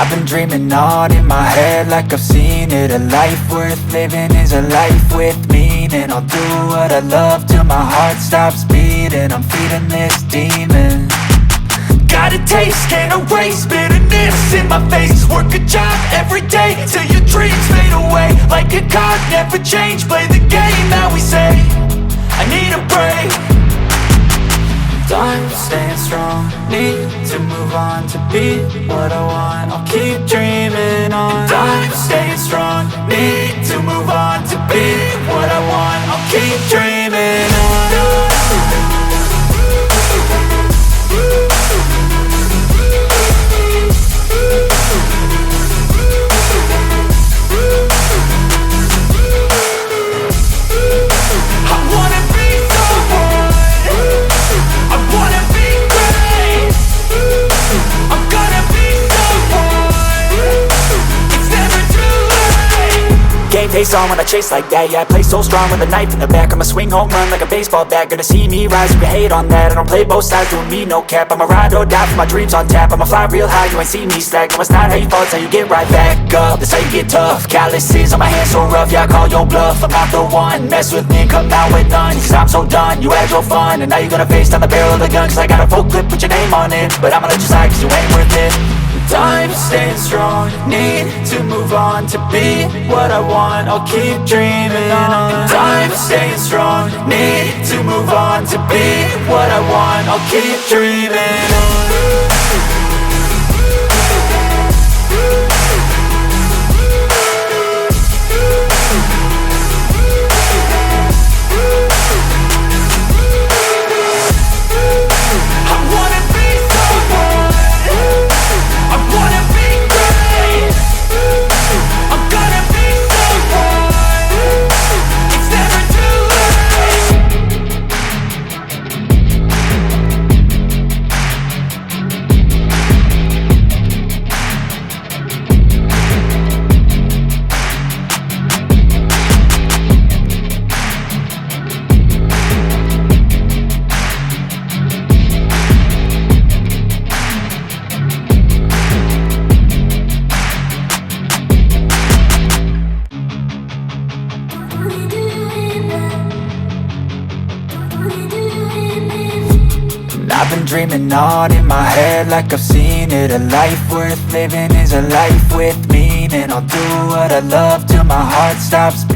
I've been dreaming on in my head like I've seen it. A life worth living is a life with meaning. I'll do what I love till my heart stops beating. I'm feeding this demon. Got a taste, can't erase bitterness in my face. Work a job every day till your dreams fade away. Like a card, never change, play the game that we say. I need a break. Time staying strong, need to move on to be what I want. I'll keep dreaming on. Time staying strong, need to move on to be what I want. I'll keep dreaming on. Face on when I chase like that. Yeah, I play so strong with a knife in the back. I'ma swing home run like a baseball bat. Gonna see me rise, you can hate on that. I don't play both sides, doing me no cap. I'ma ride or die for my dreams on tap. I'ma fly real high, you ain't see me slack. No, it's not how you fall, it's how you get right back up. That's how you get tough. Calluses on my hands so rough, yeah, I call your bluff. I'm not the one, mess with me and come out with none. Cause I'm so done, you had your fun. And now you're gonna face down the barrel of the gun. Cause I got a full clip with your name on it. But I'ma let you slide cause you ain't worth it. Time staying strong, need to move on to be what I want. I'll keep dreaming on. Time staying strong, need to move on to be what I want. I'll keep dreaming on. I've been dreaming on in my head like I've seen it. A life worth living is a life with meaning. I'll do what I love till my heart stops beating.